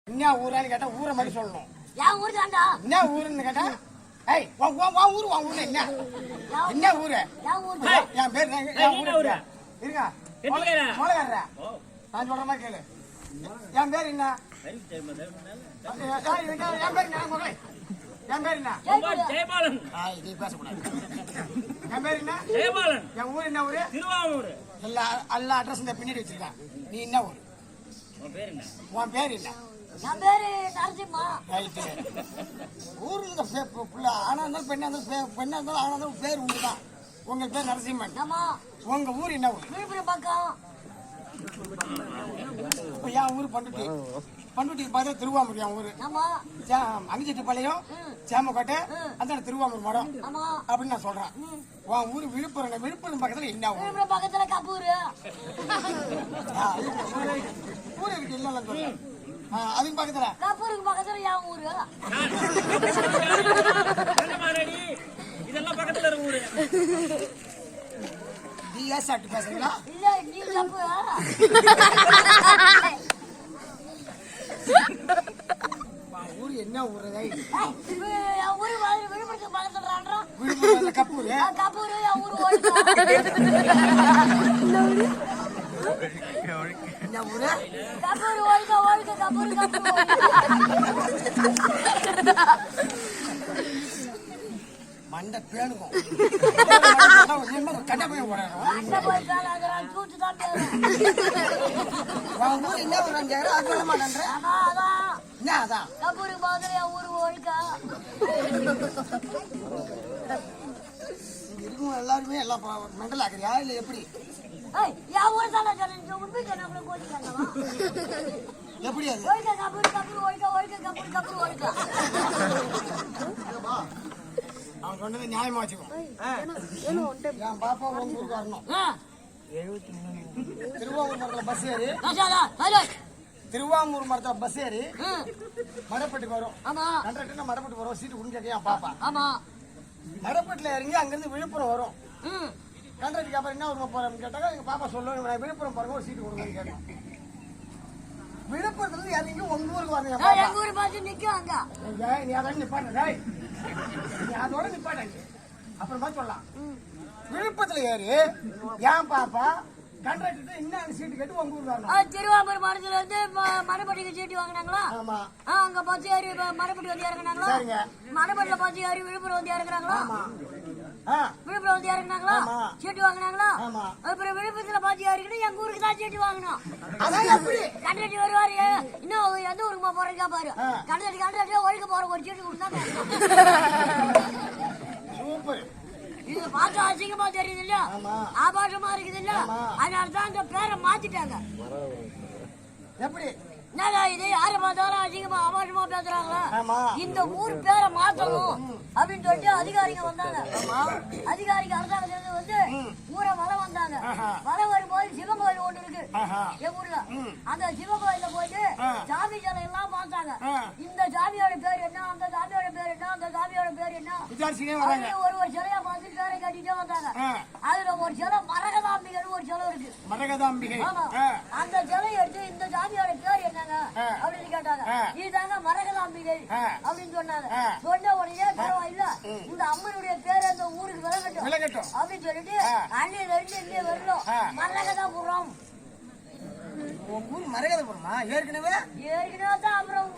என்ன ஊரான்னு கேட்டா ஊரை மாதிரி சொல்லணும். என் ஊரு தான்டா. என்ன ஊருன்னு கேட்டா உன் ஊரு என்ன என்ன ஊரு? என் பேர் இருங்க மோளகாரரா, நான் சொல்ற மாதிரி கேளு. என் பேர் என்ன? என் பேர் என்ன? என் பேர் என்ன? ஜெயபாலன். நீ பேசக்கூடாது. என் பேர் என்ன? ஜெயபாலன். என் ஊர் என்ன ஊரு? திருவாமூர். எல்லா அட்ரஸ் இந்த பின்னாடி வச்சிருக்கான். நீ என்ன ஊரு? உன் பேர் என்ன? உன் பேர் என்ன? என் பேரு நரசிம்மா. ரைட்டு. ஊருக்கு புள்ள ஆனா இருந்தாலும் பெண்ணா இருந்தாலும் பெண்ணா இருந்தாலும் ஆனா இருந்தாலும் பேர் உண்டுதான். உங்க பேர் நரசிம்மன். ஆமா. உங்க ஊர் என்ன ஊர்? விழுப்புரம் பக்கம். என் ஊர் பண்ருட்டி. பண்ருட்டிக்கு பார்த்தா திருவாமூர் என் ஊரு. ஆமா. அங்கிச்செட்டிப்பாளையம், சேமக்கோட்டை, அந்த திருவாமூர் மடம் ஆமா அப்படின்னு நான் சொல்றேன். உன் ஊர் விழுப்புரம். விழுப்புரம் பக்கத்துல என்ன ஊர்? விழுப்புரம் பக்கத்துல கப்பூரு ஊர் இருக்கு இல்ல சொல்றேன். அதுக்கு பக்கத்துல கப்பூருக்கு பக்கத்துல என் ஊரு. இதெல்லாம் பக்கத்துல இருக்க ஊரு. சாப்பிட்டு பேசுறீங்களா? இல்ல நீ தப்பு. ஊர் என்ன ஊரு? என் ஊரு விழுப்புரத்துக்கு பக்கத்துல விழுப்புரம் கப்பூரு. கப்பூரு என் ஊரு ஓடிக்கா. என்ன ஊரு? கப்பூரு ஓடிக்கா ஓடிக்கா கப்பூரு கப்பூரு. மண்டை பேணுக்கும். கட்ட போய் போறாங்க. தூச்சு தான் பேரும். ஊர் என்ன ஊர்? அது சொல்ல மாட்டேன். என்ன அதான்? கப்பூருக்கு பக்கத்துல என் ஊரு ஓடிக்கா. இருக்கும் எல்லாருமே எல்லாம் மெண்டல் ஆகுறியா இல்ல எப்படி? என் ஊரு தானே சொன்னேன். உண்மை சொன்ன கோடிக்காங்களா? எப்படி அது? ஓடிக்கா கப்பூரு கப்பூரு ஓடிக்கா ஓடிக்கா கப்பூரு கப்பூரு ஓடிக்கா. அவன் சொன்னது நியாயமா வச்சுக்கோ. என் பாப்பா உங்க ஊருக்கு வரணும். திருவாமூர் மரத்துல பஸ் ஏறி திருவாமூர் மரத்துல பஸ் ஏறி மடப்பட்டுக்கு வரும். கண்டக்டர் மடப்பட்டு வரும். சீட்டு கொடுங்க என் பாப்பா. ஆமா. மடப்பட்டுல இறங்கி அங்கிருந்து விழுப்புரம் வரும். கண்டக்டருக்கு அப்புறம் என்ன ஊருக்கு போறோம்னு கேட்டாங்க. எங்க பாப்பா சொல்லுவாங்க விழுப்புரம் போறவங்க ஒரு சீட்டு கொடுங்கன்னு கேட்டோம். விழுப்புரத்துல இருந்து இறங்கி உங்க ஊருக்கு வரணும். எங்க ஊரு பார்த்து நிக்கும் அங்க. நீ அதோட நிப்பாட்ட. நீ அதோட நிப்பாட்டாங்க அப்புறமா சொல்லலாம். விழுப்புரத்துல ஏறி என் பாப்பா கண்டக்டர் இன்னும் சீட்டு கேட்டு உங்க ஊருக்கு வரணும். திருவாமூர் மரத்துல இருந்து மடப்பட்டிக்கு சீட்டு வாங்கினாங்களா? ஆமா. அங்க பஸ் ஏறி மடப்பட்டி வந்து இறங்கினாங்களா? சரிங்க. மடப்பட்டில பஸ் ஏறி விழுப்புரம் வந்து இறங்குறாங்களா? ஆமா. விழுப்புரம் வந்து இறங்கினாங்களா? சீட்டு வாங்கினாங்களா? ஆமா. அப்புறம் விழுப்புரத்துல பஸ் ஏறிக்கணும் எங்க ஊருக்கு தான் சீட்டு வாங்கணும். அதான் எப்படி? கண்டக்டர் வருவாரு. இன்னும் எந்த ஊருக்கு போறீங்க பாரு. கண்டக்டர் ஒழுக்க போற ஒரு சீட்டு கொடுத்தாங்க. சூப்பர். இது பார்த்து அசிங்கமா தெரியுது இல்ல? ஆபாசமா இருக்குது இல்ல? அதனாலதான் இந்த பேரை மாத்திட்டாங்க. எப்படி? என்னடா இது யாரை பார்த்தாலும் அசிங்கமா ஆபாசமா பேசுறாங்களா? இந்த ஊர் பேரை மாத்தணும் அப்படின்னு சொல்லிட்டு அதிகாரிங்க வந்தாங்க. அதிகாரிங்க அரசாங்கத்துல வந்து ஊரை வளம் வந்தாங்க. வளம் வரும்போது சிவன் கோயில் ஒண்ணு இருக்கு எங்க ஊர்ல. அந்த சிவன் கோயில போயிட்டு சாமி சிலை எல்லாம் பார்த்தாங்க. இந்த சாமியோட பேர் என்ன, அந்த சாமியோட பேர் என்ன, அந்த சாமியோட பேர் என்ன, ஒரு சிலையா பார்த்து பேரை கட்டிட்டே வந்தாங்க. அதுல ஒரு சிலை மரகதாம்பிகை ஒரு சிலை இருக்கு. மரகதாம்பிகை. அந்த சிலை எடுத்து இந்த சாமியோட பேர் என்னங்க அப்படின்னு கேட்டாங்க. இதுதாங்க மரகதாம்பிகை அப்படின்னு சொன்னாங்க. சொன்ன உடனே பரவாயில்ல இந்த அம்மனுடைய பேர் அந்த ஊருக்கு விலகட்டும் அப்படின்னு சொல்லிட்டு அன்னையில இருந்து இங்கே வரணும் மரகதாபுரம். ஊர் மரகதாபுரமா? ஏற்கனவே தான் அப்புறம்